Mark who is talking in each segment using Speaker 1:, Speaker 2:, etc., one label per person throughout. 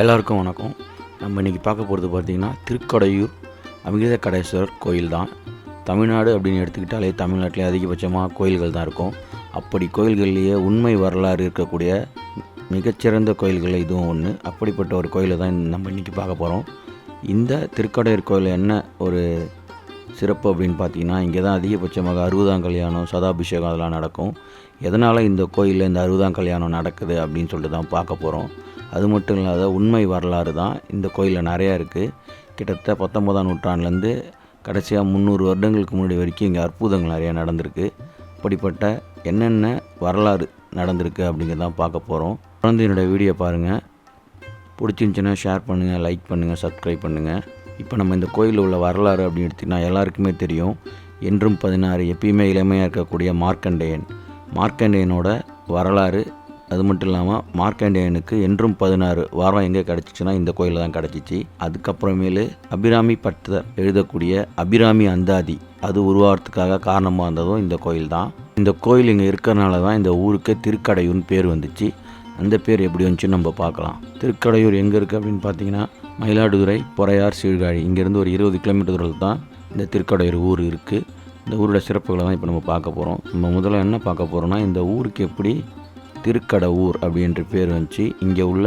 Speaker 1: எல்லாருக்கும் வணக்கம். நம்ம இன்றைக்கி பார்க்க போகிறது பார்த்திங்கன்னா திருக்கடையூர் அமிர்தகடேஸ்வரர் கோயில் தான். தமிழ்நாடு அப்படின்னு எடுத்துக்கிட்டாலே தமிழ்நாட்டிலே அதிகபட்சமாக கோயில்கள் தான் இருக்கும். அப்படி கோயில்கள்லேயே உண்மை வரலாறு இருக்கக்கூடிய மிகச்சிறந்த கோயில்களில் இதுவும் ஒன்று. அப்படிப்பட்ட ஒரு கோயிலை தான் நம்ம இன்றைக்கி பார்க்க போகிறோம். இந்த திருக்கடையூர் கோயில் என்ன ஒரு சிறப்பு அப்படின்னு பார்த்தீங்கன்னா, இங்கே தான் அதிகபட்சமாக 60ஆம் கல்யாணம், சதாபிஷேகம் அதெல்லாம் நடக்கும். எதனால் இந்த கோயிலில் இந்த 60ஆம் கல்யாணம் நடக்குது அப்படின்னு சொல்லிட்டு தான் பார்க்க போகிறோம். அது மட்டும் இல்லாத உண்மை வரலாறு தான் இந்த கோயிலில் நிறையா இருக்குது. கிட்டத்தட்ட 19ஆம் நூற்றாண்டுலேருந்து கடைசியாக 300 வருடங்களுக்கு முன்னாடி வரைக்கும் இங்கே அற்புதங்கள் நிறையா நடந்திருக்கு. அப்படிப்பட்ட என்னென்ன வரலாறு நடந்திருக்கு அப்படிங்கிறதான் பார்க்க போகிறோம். தொடர்ந்து என்னோடய வீடியோ பாருங்கள். பிடிச்சிருந்துச்சின்னா ஷேர் பண்ணுங்கள், லைக் பண்ணுங்கள், சப்ஸ்கிரைப் பண்ணுங்கள். இப்போ நம்ம இந்த கோயிலில் உள்ள வரலாறு அப்படின்னு எடுத்திங்கன்னா எல்லாருக்குமே தெரியும். என்றும் 16 எப்பயுமே இளமையாக இருக்கக்கூடிய மார்க்கண்டேயனோட வரலாறு. அது மட்டும் இல்லாமல் மார்க்கண்டேயனுக்கு என்றும் 16 வாரம் எங்கே கிடச்சிச்சின்னா இந்த கோயிலில் தான் கிடச்சிச்சு. அதுக்கப்புறமேலு அபிராமி பட்டர் எழுதக்கூடிய அபிராமி அந்தாதி அது உருவாகிறதுக்காக காரணமாக இருந்ததும் இந்த கோயில் தான். இந்த கோயில் இங்கே இருக்கிறனால தான் இந்த ஊருக்கு திருக்கடையூர்னு பேர் வந்துச்சு. அந்த பேர் எப்படி வந்துச்சுன்னு நம்ம பார்க்கலாம். திருக்கடையூர் எங்கே இருக்குது அப்படின்னு பார்த்தீங்கன்னா, மயிலாடுதுறை, பொறையார், சீர்காழி இங்கேருந்து ஒரு 20 கிலோமீட்டர் தூரத்தில் தான் இந்த திருக்கடையூர் ஊர் இருக்குது. இந்த ஊரோட சிறப்புகளை தான் இப்போ நம்ம பார்க்க போகிறோம். நம்ம முதல்ல என்ன பார்க்க போகிறோம்னா, இந்த ஊருக்கு எப்படி திருக்கடையூர் அப்படின்ற பேர் வந்துச்சு, இங்கே உள்ள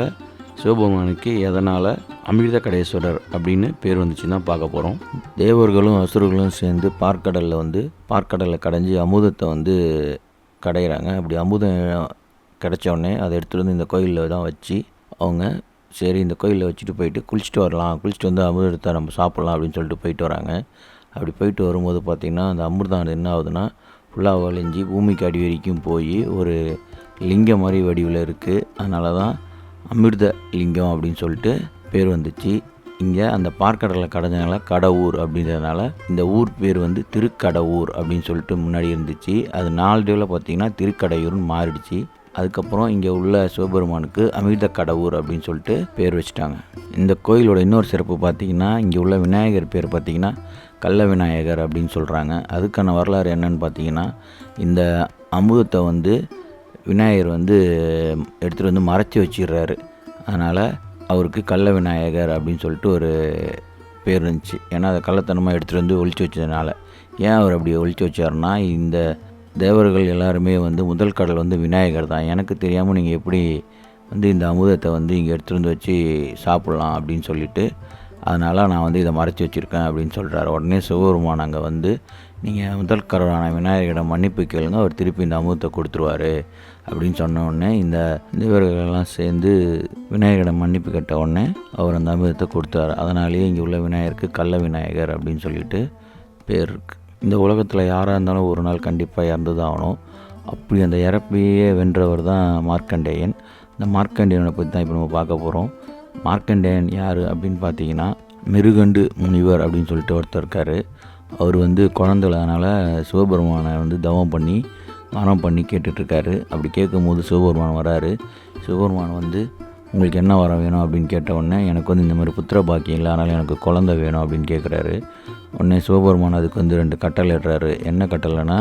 Speaker 1: சிவபெருமானுக்கு எதனால் அமிர்தகடேஸ்வரர் அப்படின்னு பேர் வந்துச்சுன்னு தான் பார்க்க போகிறோம். தேவர்களும் அசுரர்களும் சேர்ந்து பார்க்கடலில் கடைஞ்சி அமுதத்தை கடையிறாங்க. அப்படி அமுதம் கிடச்சோடனே அதை எடுத்துகிட்டு வந்து இந்த கோயிலில் தான் வச்சு அவங்க சரி இந்த கோயிலில் வச்சுட்டு போயிட்டு குளிச்சுட்டு வரலாம், குளிச்சுட்டு வந்து அமிர்தத்தை நம்ம சாப்பிட்லாம் அப்படின்னு சொல்லிட்டு போயிட்டு வராங்க. அப்படி போயிட்டு வரும்போது பார்த்திங்கன்னா அந்த அமிர்தம் என்ன ஆகுதுன்னா ஃபுல்லாக வளைஞ்சி பூமிக்கு அடி வரைக்கும் போய் ஒரு லிங்கம் மாதிரி வடிவில் இருக்குது. அதனால தான் அமிர்த லிங்கம் அப்படின்னு சொல்லிட்டு பேர் வந்துச்சு. இங்கே அந்த பார்க்கடலில் கடைஞ்சனால கடவுர் அப்படின்றதுனால இந்த ஊர் பேர் திருக்கடையூர் அப்படின்னு சொல்லிட்டு முன்னாடி இருந்துச்சு. அது நாளடைவில் பார்த்திங்கன்னா திருக்கடையூர்னு மாறிடுச்சு. அதுக்கப்புறம் இங்கே உள்ள சிவபெருமானுக்கு அமிர்தகடவுர் அப்படின்னு சொல்லிட்டு பேர் வச்சுட்டாங்க. இந்த கோயிலோட இன்னொரு சிறப்பு பார்த்திங்கன்னா, இங்கே உள்ள விநாயகர் பேர் பார்த்திங்கன்னா கள்ள விநாயகர் அப்படின்னு சொல்கிறாங்க. அதுக்கான வரலாறு என்னன்னு பார்த்திங்கன்னா, இந்த அமுதத்தை விநாயகர் எடுத்துகிட்டு வந்து மறைச்சி வச்சிடுறாரு. அதனால் அவருக்கு கள்ள விநாயகர் அப்படின்னு சொல்லிட்டு ஒரு பேர் இருந்துச்சு. ஏன்னா அதை கள்ளத்தனமாக எடுத்துகிட்டு வந்து ஒழிச்சு வச்சதுனால. ஏன் அவர் அப்படி ஒழிச்சு வச்சாருன்னா, இந்த தேவர்கள் எல்லாருமே முதல் கடல் விநாயகர் தான். எனக்கு தெரியாமல் நீங்கள் எப்படி இந்த அமுதத்தை இங்கே எடுத்துகிட்டு வந்து வச்சு சாப்பிட்லாம் அப்படின்னு சொல்லிட்டு, அதனால் நான் இதை மறைச்சி வச்சுருக்கேன் அப்படின்னு சொல்கிறாரு. உடனே சிவபெருமான் அங்கே நீங்கள் முதல் கடவுளான விநாயகரிடம் மன்னிப்பு கேளுங்க, அவர் திருப்பி இந்த அமுதத்தை கொடுத்துருவார் அப்படின்னு சொன்ன உடனே இந்த தேவர்களெல்லாம் சேர்ந்து விநாயகரிடம் மன்னிப்பு கேட்ட உடனே அவர் அந்த அமுதத்தை கொடுத்தாரு. அதனாலேயே இங்கே உள்ள விநாயகருக்கு கள்ள விநாயகர் அப்படின்னு சொல்லிட்டு பேர் இருக்குது. இந்த உலகத்தில் யாராக இருந்தாலும் ஒரு நாள் கண்டிப்பாக இறந்து தான் ஆகணும். அப்படி அந்த இறப்பையே வென்றவர் தான் மார்க்கண்டேயன். இந்த மார்க்கண்டேயனை பற்றி தான் இப்போ நம்ம பார்க்க போகிறோம். மார்க்கண்டேயன் யார் அப்படின்னு பார்த்தீங்கன்னா, மிருகண்டு முனிவர் அப்படின்னு சொல்லிட்டு ஒருத்தர் இருக்கார். அவர் குழந்தை இல்லாதனால சிவபெருமானை தவம் பண்ணி வரம் பண்ணி கேட்டுட்ருக்காரு. அப்படி கேட்கும்போது சிவபெருமான் வராரு. சிவபெருமான் உங்களுக்கு என்ன வரம் வேணும் அப்படின்னு கேட்ட உடனே, எனக்கு இந்த மாதிரி புத்திர பாக்கியம் இல்லை, அதனால் எனக்கு குழந்தை வேணும் அப்படின்னு கேட்குறாரு. உடனே சிவபெருமான் அதுக்கு 2 கட்டளை இடுறாரு. என்ன கட்டளைன்னா,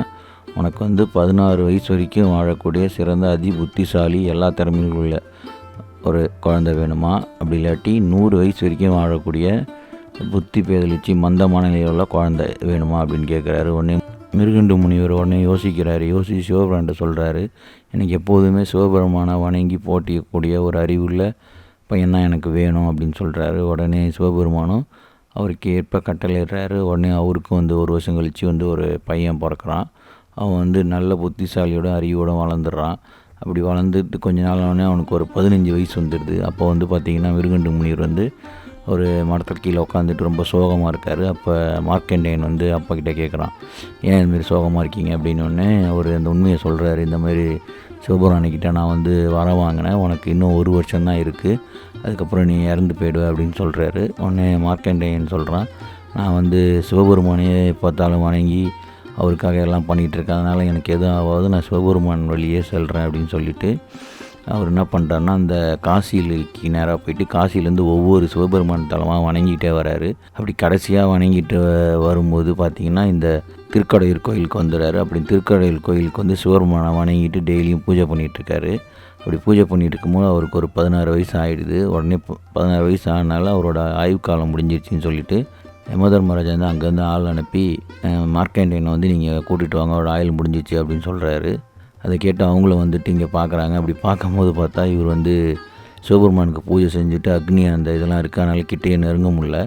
Speaker 1: உனக்கு 16 வயசு வரைக்கும் வாழக்கூடிய சிறந்த அதி புத்திசாலி எல்லா திறமையும் உள்ள ஒரு குழந்தை வேணுமா, அப்படி இல்லாட்டி 100 வயசு வரைக்கும் வாழக்கூடிய புத்தி பேதலிச்சு மந்தமான நிலையில் உள்ள குழந்தை வேணுமா அப்படின்னு கேட்குறாரு. உடனே மிருகண்டு முனிவர் யோசிக்கிறாரு. யோசித்து சிவபெருமான்கிட்ட சொல்கிறாரு, எனக்கு எப்போதுமே சிவபெருமானை வணங்கி போட்டிக்கக்கூடிய ஒரு அறிவுள்ள பையன் தான் எனக்கு வேணும் அப்படின்னு சொல்கிறாரு. உடனே சிவபெருமானும் அவருக்கு ஏற்ப கட்டளையிடுறாரு. உடனே அவருக்கும் 1 வருஷம் கழித்து ஒரு பையன் பிறக்கிறான். அவன் நல்ல புத்திசாலியோட அறிவோட வளர்ந்துடுறான். அப்படி வளர்ந்துட்டு கொஞ்ச நாள் ஆனே அவனுக்கு ஒரு 15 வயசு வந்துடுது. அப்போ பார்த்திங்கன்னா மிருகண்டு முனிவர் ஒரு மரத்தில் கீழே உட்காந்துட்டு ரொம்ப சோகமாக இருக்கார். அப்போ மார்க்கண்டேயன் அப்பா கிட்டே கேட்குறான், ஏன் இதுமாரி சோகமாக இருக்கீங்க அப்படின்னோடனே அவர் அந்த உண்மையை சொல்கிறாரு. இந்த மாதிரி சிவபெருமானிக்கிட்ட நான் வரம் வாங்கினேன், உனக்கு இன்னும் 1 வருஷம் தான் இருக்குது, அதுக்கப்புறம் நீ இறந்து போயிடுவேன் அப்படின்னு சொல்கிறாரு. உடனே மார்க்கண்டேயன் சொல்கிறான், நான் சிவபெருமானையே பார்த்தாலும் வணங்கி அவருக்காக எல்லாம் பண்ணிகிட்ருக்கேன், அதனால் எனக்கு எதுவும் ஆகாது, நான் சிவபெருமான் வழியே செல்கிறேன் அப்படின்னு சொல்லிவிட்டு அவர் என்ன பண்ணுறாருன்னா, அந்த காசிக்கு நேராக போயிட்டு காசிலேருந்து ஒவ்வொரு சிவபெருமான் தலமாக வணங்கிட்டே வராரு. அப்படி கடைசியாக வணங்கிட்டு வரும்போது பார்த்திங்கன்னா இந்த திருக்கடையூர் கோயிலுக்கு வந்துடுறாரு. அப்படி திருக்கடையூர் கோயிலுக்கு சிவபெருமானை வணங்கிட்டு டெய்லியும் பூஜை பண்ணிகிட்ருக்காரு. அப்படி பூஜை பண்ணிட்டு இருக்கும்போது அவருக்கு ஒரு 16 வயசு ஆகிடுது. உடனே 16 வயசு ஆனால அவரோட ஆயுட்காலம் முடிஞ்சிருச்சுன்னு சொல்லிட்டு யமதர்மராஜா வந்து அங்கேருந்து ஆள் அனுப்பி மார்க்கண்டேயனை வந்து நீங்கள் கூட்டிகிட்டு வாங்க, அவரோட ஆயுள் முடிஞ்சிச்சு அப்படின்னு சொல்கிறாரு. அதை கேட்டு அவங்களும் வந்துட்டு இங்கே பார்க்குறாங்க. அப்படி பார்க்கும்போது பார்த்தா இவர் வந்து சிவபெருமானுக்கு பூஜை செஞ்சுட்டு அக்னி அந்த இதெல்லாம் இருக்குது, அதனால கிட்டேயே நெருங்க முடியல.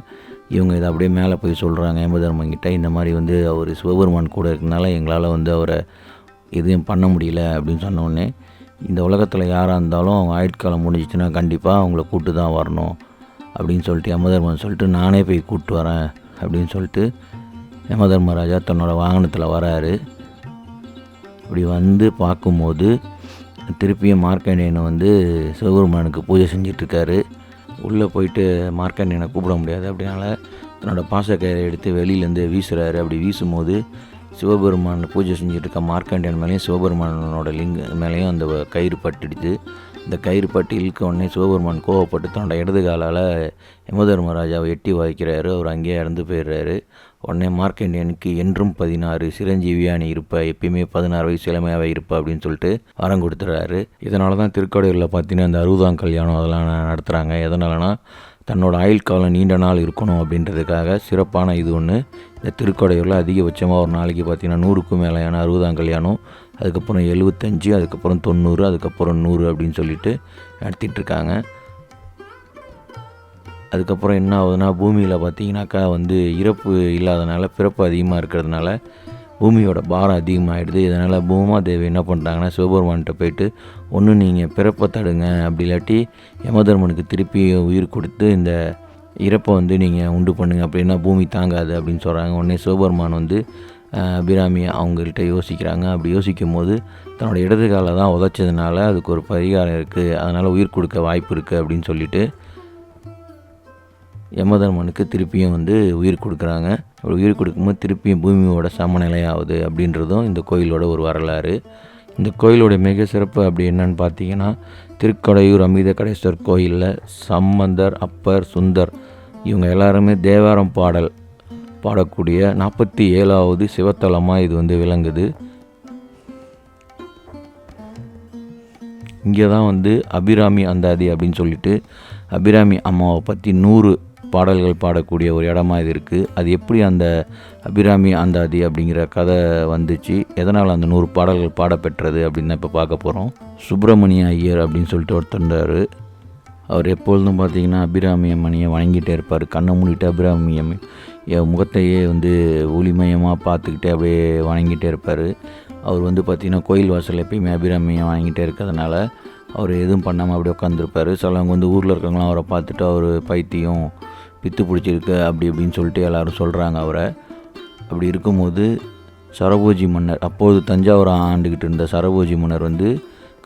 Speaker 1: இவங்க இதை அப்படியே மேலே போய் சொல்கிறாங்க யமதர்மன்கிட்ட, இந்த மாதிரி வந்து அவர் சிவபெருமான் கூட இருக்கனால எங்களால் வந்து அவரை எதுவும் பண்ண முடியல அப்படின்னு சொன்னோடனே, இந்த உலகத்தில் யாராக இருந்தாலும் அவங்க ஆயுட்காலம் முடிஞ்சிச்சுன்னா கண்டிப்பாக அவங்கள கூப்பிட்டு தான் வரணும் அப்படின்னு சொல்லிட்டு யமதர்மன் சொல்லிட்டு, நானே போய் கூப்பிட்டு வரேன் அப்படின்னு சொல்லிட்டு யமதர்மராஜா தன்னோட வாகனத்தில் வராரு. அப்படி வந்து பார்க்கும்போது திருப்பியும் மார்க்கண்டேயனை வந்து சிவபெருமானுக்கு பூஜை செஞ்சிட்ருக்காரு. உள்ளே போயிட்டு மார்க்கண்டேயனை கூப்பிட முடியாது, அப்படினால தன்னோட பாசக்கயிறை எடுத்து வெளியிலேருந்து வீசுகிறாரு. அப்படி வீசும்போது சிவபெருமான் பூஜை செஞ்சுட்டு இருக்க மார்க்கண்டேயன் மேலேயும் சிவபெருமானோட மேலேயும் அந்த கயிறு பட்டுடுச்சு. இந்த கயிறு பட்டு இழுக்க உடனே சிவபெருமான் கோவப்பட்டு தன்னோட இடது காலால் யமதர்மராஜாவை எட்டி வாய்க்கிறாரு. அவர் அங்கேயே இறந்து போயிடுறாரு. உடனே மார்க்கண்டேயனுக்கு என்றும் 16 சிரஞ்சீவியாக நீ இருப்ப, எப்பயுமே 16 வயசு இளமையாகவே இருப்ப அப்படின்னு சொல்லிட்டு வரம் கொடுத்துட்றாரு. இதனால தான் திருக்கோடையூரில் பார்த்தீங்கன்னா இந்த 60ஆம் கல்யாணம் அதெல்லாம் நடத்துகிறாங்க. எதனாலனா தன்னோட ஆயுள் காலம் நீண்ட நாள் இருக்கணும் அப்படின்றதுக்காக சிறப்பான இது ஒன்று. இந்த திருக்கோடையூரில் அதிகபட்சமாக ஒரு நாளைக்கு பார்த்திங்கன்னா 100க்கும் மேலேயான 60ஆம் கல்யாணம், அதுக்கப்புறம் 75, அதுக்கப்புறம் 90, அதுக்கப்புறம் 100 அப்படின்னு சொல்லிட்டு நடத்திட்டுருக்காங்க. அதுக்கப்புறம் என்ன ஆகுதுன்னா, பூமியில் பார்த்திங்கனாக்கா வந்து இறப்பு இல்லாதனால பிறப்பு அதிகமாக இருக்கிறதுனால பூமியோட பாரம் அதிகமாகிடுது. இதனால் பூமாதேவி என்ன பண்ணுறாங்கன்னா சிவபெருமான்கிட்ட போயிட்டு, ஒன்று நீங்கள் பிறப்பை தடுங்க, அப்படி இல்லாட்டி யமதர்மனுக்கு திருப்பி உயிர் கொடுத்து இந்த இறப்பை வந்து நீங்கள் உண்டு பண்ணுங்க, அப்படின்னா பூமி தாங்காது அப்படின்னு சொல்கிறாங்க. உடனே சிவபெருமான் வந்து அபிராமி அவங்கள்ட்ட யோசிக்கிறாங்க. அப்படி யோசிக்கும் போது தன்னோட இடது காலை தான் உதைச்சதுனால அதுக்கு ஒரு பரிகாரம் இருக்குது, அதனால் உயிர் கொடுக்க வாய்ப்பு இருக்குது அப்படின்னு சொல்லிட்டு யமதர்மனுக்கு திருப்பியும் வந்து உயிர் கொடுக்குறாங்க. அப்படி உயிர் கொடுக்கும்போது திருப்பியும் பூமியோட சமநிலையாகுது அப்படின்றதும் இந்த கோயிலோட ஒரு வரலாறு. இந்த கோயிலோட மிக சிறப்பு அப்படி என்னன்னு பார்த்தீங்கன்னா, திருக்கொடையூர் அமிர்த கடேஸ்வரர் கோயிலில் சம்பந்தர், அப்பர், சுந்தர் இவங்க எல்லாருமே தேவாரம் பாடல் பாடக்கூடிய 47வது சிவத்தலமாக இது வந்து விளங்குது. இங்கே தான் வந்து அபிராமி அந்தாதி அப்படின்னு சொல்லிட்டு அபிராமி அம்மாவை பற்றி 100 பாடல்கள் பாடக்கூடிய ஒரு இடமா இது இருக்குது. அது எப்படி அந்த அபிராமி அந்தாதி அப்படிங்கிற கதை வந்துச்சு, எதனால் அந்த 100 பாடல்கள் பாடப்பெற்றது அப்படின்னு தான் இப்போ பார்க்க போகிறோம். சுப்பிரமணிய ஐயர் அப்படின்னு சொல்லிட்டு ஒருத்தர், அவர் எப்பொழுதும் பார்த்திங்கன்னா அபிராமி அம்மனியை வணங்கிட்டே இருப்பார். கண்ணை மூடிட்டு அபிராமி என் முகத்தையே வந்து ஒளிமயமாக பார்த்துக்கிட்டே அப்படியே வணங்கிட்டே இருப்பார். அவர் வந்து பார்த்திங்கன்னா கோயில் வாசல் எப்பயுமே அபிராமியை வணங்கிட்டே இருக்கிறதுனால அவர் எதுவும் பண்ணாமல் அப்படியே உட்காந்துருப்பார். சிலவங்க வந்து ஊரில் இருக்கவங்களாம் அவரை பார்த்துட்டு அவர் பைத்தியம், பித்து பிடிச்சிருக்கு அப்படி இப்படின்னு சொல்லிட்டு எல்லோரும் சொல்கிறாங்க அவரை. அப்படி இருக்கும்போது சரபோஜி மன்னர், அப்போது தஞ்சாவூர் ஆண்டுக்கிட்டு இருந்த சரபோஜி மன்னர் வந்து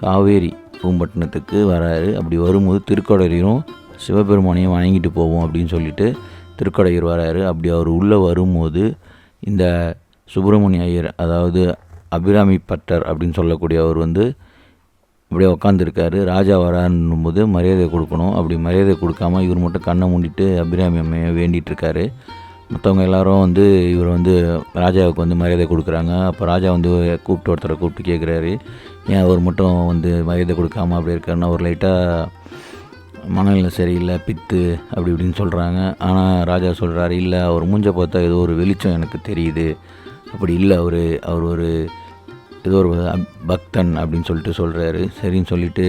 Speaker 1: காவேரி பூம்பட்டினத்துக்கு வராரு. அப்படி வரும்போது திருக்கோடையூரும் சிவபெருமானையும் வணங்கிட்டு போவோம் அப்படின்னு சொல்லிட்டு திருக்கோடையூர் வராரு. அப்படி அவர் உள்ளே வரும்போது இந்த சுப்பிரமணிய ஐயர், அதாவது அபிராமி பட்டர் அப்படின்னு சொல்லக்கூடிய அவர் வந்து அப்படியே உட்காந்துருக்காரு. ராஜா வரான்னும் போது மரியாதை கொடுக்கணும். அப்படி மரியாதை கொடுக்காம இவர் மட்டும் கண்ணை மூடிட்டு அபிராமி அம்மையை வேண்டிகிட்ருக்காரு. மற்றவங்க எல்லாரும் வந்து இவர் வந்து ராஜாவுக்கு வந்து மரியாதை கொடுக்குறாங்க. அப்போ ராஜா வந்து ஒருத்தரை கூப்பிட்டு கேட்குறாரு, ஏன் அவர் மட்டும் வந்து மரியாதை கொடுக்காம அப்படி இருக்காருன்னா, அவர் லைட்டாக மனநிலை சரியில்லை, பித்து அப்படி இப்படின்னு சொல்கிறாங்க. ஆனால் ராஜா சொல்கிறாரு, இல்லை அவர் மூஞ்ச பார்த்தா ஏதோ ஒரு வெளிச்சம் எனக்கு தெரியுது, அப்படி இல்லை அவர் ஒரு ஏதோ ஒரு பக்தன் அப்படின்னு சொல்லிட்டு சொல்கிறாரு. சரின்னு சொல்லிவிட்டு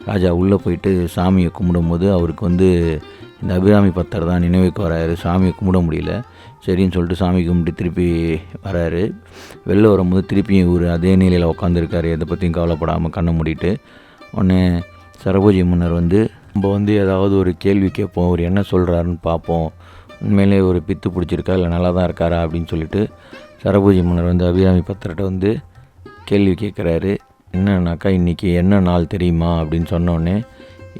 Speaker 1: ராஜா உள்ளே போயிட்டு சாமியை கும்பிடும்போது அவருக்கு வந்து இந்த அபிராமி பத்தர் தான் நினைவுக்கு வராரு. சாமியை கும்பிட முடியல. சரின்னு சொல்லிட்டு சாமி கும்பிட்டு திருப்பி வராரு. வெளில வரும்போது திருப்பியும் இவர் அதே நிலையில் உட்காந்துருக்காரு, எதை பற்றியும் கவலைப்படாமல் கண்ணை மூடிட்டு. உடனே சரபோஜி மன்னர் வந்து நம்ம வந்து ஏதாவது ஒரு கேள்வி கேட்போம், அவர் என்ன சொல்கிறாருன்னு பார்ப்போம், உண்மையிலே ஒரு பித்து பிடிச்சிருக்கா இல்லை நல்லா தான் இருக்காரா அப்படின்னு சொல்லிட்டு சரபோஜி மன்னர் வந்து அபிராமி பத்தர்கிட்ட வந்து கேள்வி கேட்குறாரு. என்னன்னாக்கா, இன்றைக்கி என்ன நாள் தெரியுமா அப்படின்னு சொன்னோடனே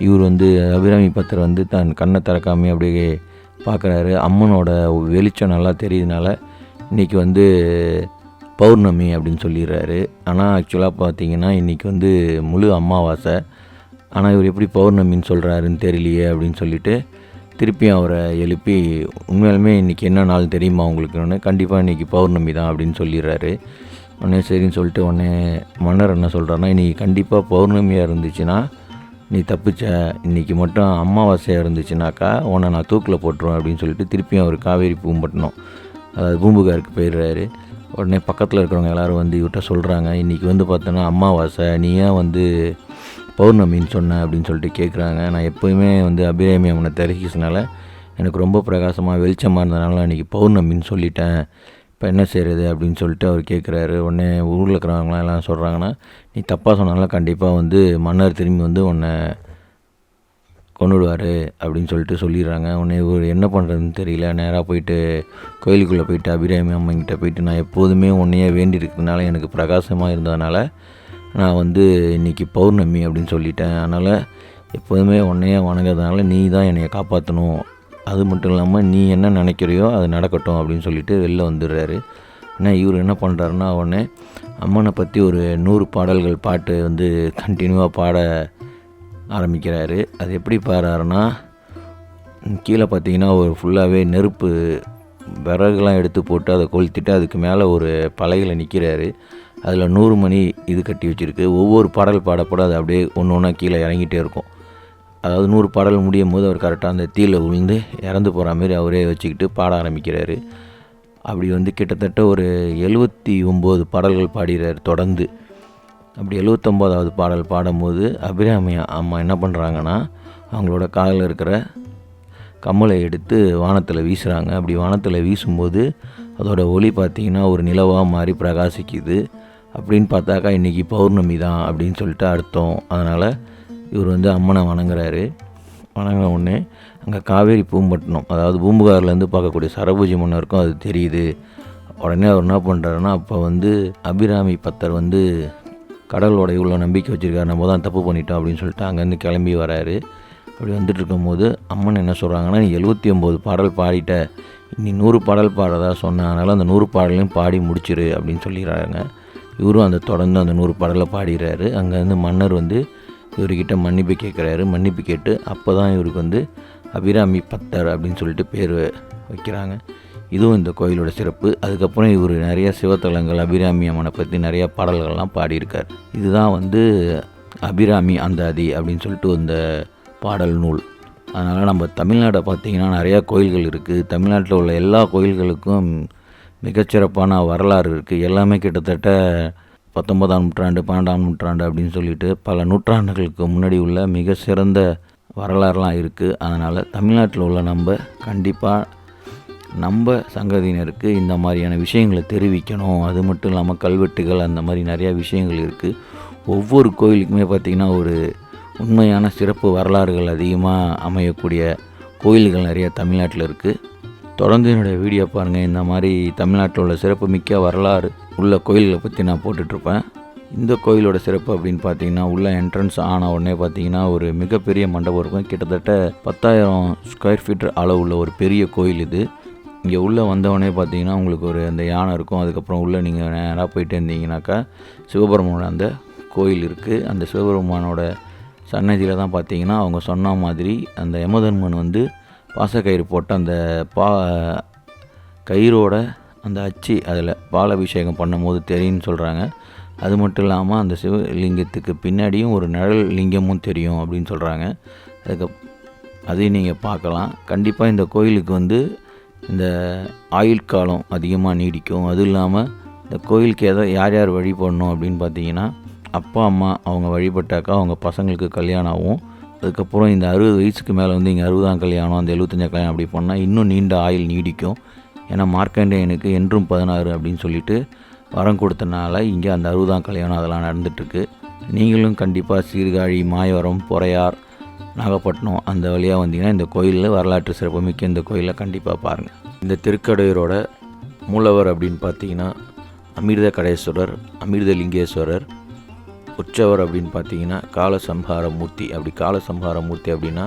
Speaker 1: இவர் வந்து அபிராமி பத்தர் வந்து தன் கண்ணை திறக்காமே அப்படியே பார்க்குறாரு. அம்மனோட வெளிச்சம் நல்லா தெரியுதுனால இன்றைக்கி வந்து பௌர்ணமி அப்படின்னு சொல்லிடுறாரு. ஆனால் ஆக்சுவலாக பார்த்தீங்கன்னா இன்றைக்கி வந்து முழு அமாவாசை. ஆனால் இவர் எப்படி பௌர்ணமின்னு சொல்கிறாருன்னு தெரியலையே அப்படின்னு சொல்லிட்டு திருப்பியும் அவரை எழுப்பி, உண்மையாலுமே இன்றைக்கி என்ன நாள் தெரியுமா உங்களுக்குன்னு, கண்டிப்பாக இன்றைக்கி பௌர்ணமி தான் அப்படின்னு சொல்லிடுறாரு. உடனே சரின்னு சொல்லிட்டு உடனே மன்னர் என்ன சொல்கிறாருன்னா, இன்றைக்கி கண்டிப்பாக பௌர்ணமியாக இருந்துச்சுன்னா நீ தப்பிச்ச, இன்றைக்கி மட்டும் அமாவாசையாக இருந்துச்சுனாக்கா உன்னை நான் தூக்கில் போட்டுருவேன் அப்படின்னு சொல்லிட்டு திருப்பியும் அவர் காவேரி பூம்பட்டினம் அதாவது பூம்புகாருக்கு போயிடுறாரு. உடனே பக்கத்தில் இருக்கிறவங்க எல்லோரும் வந்து இவர்கிட்ட சொல்கிறாங்க, இன்றைக்கி வந்து பார்த்தோன்னா அமாவாசை, நீ ஏன் வந்து பௌர்ணமின்னு சொன்ன அப்படின்னு சொல்லிட்டு கேட்குறாங்க. நான் எப்போயுமே வந்து அபிராமி அம்மனை தரிசிச்சனால எனக்கு ரொம்ப பிரகாசமாக வெளிச்சமாக இருந்ததுனால இன்றைக்கி பௌர்ணமின்னு சொல்லிட்டேன், இப்போ என்ன செய்கிறது அப்படின்னு சொல்லிட்டு அவர் கேட்குறாரு. உடனே ஊரில் இருக்கிறவங்களாம் எல்லாம் சொல்கிறாங்கன்னா, நீ தப்பாக சொன்னாலும் கண்டிப்பாக வந்து மன்னர் திரும்பி வந்து உன்னை கொண்டுடுவார் அப்படின்னு சொல்லிட்டு சொல்லிடுறாங்க. உடனே இவர் என்ன பண்ணுறதுன்னு தெரியல, நேராக போயிட்டு கோயிலுக்குள்ளே போயிட்டு அபிராமி அம்மங்கிட்ட போயிட்டு, நான் எப்போதுமே உன்னையே வேண்டியிருக்கிறதுனால எனக்கு பிரகாசமாக இருந்ததுனால நான் வந்து இன்றைக்கி பௌர்ணமி அப்படின்னு சொல்லிட்டேன், அதனால் எப்போதுமே உன்னையே வணங்குறதுனால நீ தான் என்னை காப்பாற்றணும், அது மட்டும் இல்லாமல் நீ என்ன நினைக்கிறியோ அது நடக்கட்டும் அப்படின்னு சொல்லிட்டு வெளில வந்துடுறாரு. ஆனால் இவர் என்ன பண்ணுறாருன்னா, உடனே அம்மனை பற்றி ஒரு 100 பாடல்கள் பாட்டு வந்து கண்டினியூவாக பாட ஆரம்பிக்கிறாரு. அது எப்படி பாடுறாருன்னா, கீழே பார்த்தீங்கன்னா ஒரு ஃபுல்லாகவே நெருப்பு விறகுலாம் எடுத்து போட்டு அதை கொளுத்திட்டு அதுக்கு மேலே ஒரு பலகையில் நிற்கிறாரு. அதில் 100 மணி இது கட்டி வச்சுருக்கு. ஒவ்வொரு பாடல் பாடப்பட அது அப்படியே ஒன்று ஒன்றா கீழே இறங்கிட்டே இருக்கும். அதாவது 100 பாடல் முடியும் போது அவர் கரெக்டாக அந்த தீயில் விழுந்து இறந்து போகிற மாதிரி அவரே வச்சுக்கிட்டு பாட ஆரம்பிக்கிறாரு. அப்படி வந்து கிட்டத்தட்ட ஒரு 79 பாடல்கள் பாடுகிறார் தொடர்ந்து. அப்படி 79வது பாடல் பாடும்போது அபிராமி அம்மா என்ன பண்ணுறாங்கன்னா, அவங்களோட காலில் இருக்கிற கம்மலை எடுத்து வானத்தில் வீசுகிறாங்க. அப்படி வானத்தில் வீசும்போது அதோட ஒளி பார்த்திங்கன்னா ஒரு நிலவாக மாதிரி பிரகாசிக்குது. அப்படின்னு பார்த்தாக்கா இன்றைக்கி பௌர்ணமி தான் அப்படின்னு சொல்லிட்டு அர்த்தம். அதனால் இவர் வந்து அம்மனை வணங்குறாரு. வணங்கின உடனே அங்கே காவேரி பூம்பட்டினம் அதாவது பூம்புகார்லேருந்து பார்க்கக்கூடிய சரபூஜி மன்னருக்கும் அது தெரியுது. உடனே அவர் என்ன பண்ணுறாருன்னா, அப்போ வந்து அபிராமி பத்தர் வந்து கடவுளோட இவ்வளோ நம்பிக்கை வச்சுருக்காரு, நம்ம தான் தப்பு பண்ணிட்டோம் அப்படின்னு சொல்லிட்டு அங்கேருந்து கிளம்பி வராரு. அப்படி வந்துட்டு இருக்கும்போது அம்மன் என்ன சொல்கிறாங்கன்னா, நீ 79 பாடல் பாடிட்ட, நீ 100 பாடல் பாடுறதா சொன்னதுனால அந்த 100 பாடலையும் பாடி முடிச்சிரு அப்படின்னு சொல்லிடுறாங்க. இவரும் அந்த தொடர்ந்து அந்த 100 பாடலை பாடிடுறாரு. அங்கேருந்து மன்னர் வந்து இவர்கிட்ட மன்னிப்பு கேட்குறாரு. மன்னிப்பு கேட்டு அப்போ தான் இவருக்கு வந்து அபிராமி பத்தர் அப்படின்னு சொல்லிட்டு பேர் வைக்கிறாங்க. இதுவும் இந்த கோயிலோட சிறப்பு. அதுக்கப்புறம் இவர் நிறைய சிவத்தலங்கள் அபிராமி அம்மனை பற்றி நிறையா பாடல்கள்லாம் பாடியிருக்கார். இதுதான் வந்து அபிராமி அந்தாதி அப்படின்னு சொல்லிட்டு இந்த பாடல் நூல். அதனால் நம்ம தமிழ்நாட்டை பார்த்திங்கன்னா நிறையா கோயில்கள் இருக்குது. தமிழ்நாட்டில் உள்ள எல்லா கோயில்களுக்கும் மிகச்சிறப்பான வரலாறு இருக்குது. எல்லாமே கிட்டத்தட்ட 19ஆம் நூற்றாண்டு 12ஆம் நூற்றாண்டு அப்படின்னு சொல்லிட்டு பல நூற்றாண்டுகளுக்கு முன்னாடி உள்ள மிக சிறந்த வரலாறுலாம் இருக்குது. அதனால் தமிழ்நாட்டில் உள்ள நம்ம கண்டிப்பாக நம்ம சங்கதியினருக்கு இந்த மாதிரியான விஷயங்களை தெரிவிக்கணும். அது மட்டும் இல்லாமல் கல்வெட்டுகள் அந்த மாதிரி நிறையா விஷயங்கள் இருக்குது. ஒவ்வொரு கோயிலுக்குமே பார்த்திங்கன்னா ஒரு உண்மையான சிறப்பு வரலாறுகள் அதிகமாக அமையக்கூடிய கோயில்கள் நிறைய தமிழ்நாட்டில் இருக்குது. தொடர்ந்து என்னுடைய வீடியோ பாருங்கள். இந்த மாதிரி தமிழ்நாட்டில் உள்ள சிறப்பு மிக்க வரலாறு உள்ள கோயில்களை பற்றி நான் போட்டுட்ருப்பேன். இந்த கோயிலோட சிறப்பு அப்படின்னு பார்த்தீங்கன்னா, உள்ள என்ட்ரன்ஸ் ஆன உடனே பார்த்தீங்கன்னா ஒரு மிகப்பெரிய மண்டபம் இருக்கும். கிட்டத்தட்ட 10,000 ஸ்கொயர் ஃபீட் அளவு உள்ள ஒரு பெரிய கோயில் இது. இங்கே உள்ளே வந்தவொடனே பார்த்தீங்கன்னா உங்களுக்கு ஒரு அந்த யானை இருக்கும். அதுக்கப்புறம் உள்ளே நீங்கள் நேராக போயிட்டு இருந்தீங்கன்னாக்கா சிவபெருமானோட அந்த கோயில் இருக்குது. அந்த சிவபெருமானோட சன்னதியில் தான் பார்த்தீங்கன்னா அவங்க சொன்ன மாதிரி அந்த யமதர்மன் வந்து பாசக்கயிறு போட்டு அந்த கயிறோட அந்த அச்சு அதில் பாலாபிஷேகம் பண்ணும்போது தெரியும்னு சொல்கிறாங்க. அது மட்டும் இல்லாமல் அந்த சிவலிங்கத்துக்கு பின்னாடியும் ஒரு நிழல் லிங்கமும் தெரியும் அப்படின்னு சொல்கிறாங்க. அதையும் நீங்கள் பார்க்கலாம். கண்டிப்பாக இந்த கோயிலுக்கு வந்து இந்த ஆயுள் காலம் அதிகமாக நீடிக்கும். அதுவும் இல்லாமல் இந்த கோயிலுக்கு யார் யார் வழிபடணும் அப்படின்னு பார்த்தீங்கன்னா, அப்பா அம்மா அவங்க வழிபட்டாக்கா அவங்க பசங்களுக்கு கல்யாணம் ஆகும். அதுக்கப்புறம் இந்த 60 வயசுக்கு மேலே வந்து இங்கே 60ஆம் கல்யாணம் அந்த 75ஆம் கல்யாணம் அப்படி பண்ணால் இன்னும் நீண்ட ஆயுள் நீடிக்கும். ஏன்னா மார்க்கண்டேயனுக்கு என்றும் 16 அப்படின்னு சொல்லிட்டு வரம் கொடுத்தனால இங்கே அந்த 60ஆம் கல்யாணம் அதெல்லாம் நடந்துகிட்ருக்கு. நீங்களும் கண்டிப்பாக சீர்காழி, மாயவரம், பொறையார், நாகப்பட்டினம் அந்த வழியாக வந்தீங்கன்னா இந்த கோயிலில் வரலாற்று சிறப்புமிக்க இந்த கோயிலை கண்டிப்பாக பாருங்கள். இந்த திருக்கடையூரோட மூலவர் அப்படின்னு பார்த்தீங்கன்னா அமிர்த கடேஸ்வரர், அமிர்தலிங்கேஸ்வரர். உற்சவர் அப்படின்னு பார்த்தீங்கன்னா காலசம்ஹார மூர்த்தி. அப்படி காலசம்ஹார மூர்த்தி அப்படின்னா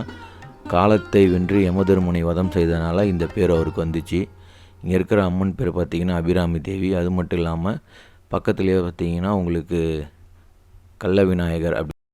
Speaker 1: காலத்தை வென்று யமதர்மனை வதம் செய்தனால இந்த பேர் அவருக்கு வந்துச்சு. இங்கே இருக்கிற அம்மன் பேர் பார்த்திங்கன்னா அபிராமி தேவி. அது மட்டும் இல்லாமல் பக்கத்துலேயே பார்த்திங்கன்னா உங்களுக்கு கள்ள விநாயகர் அப்படி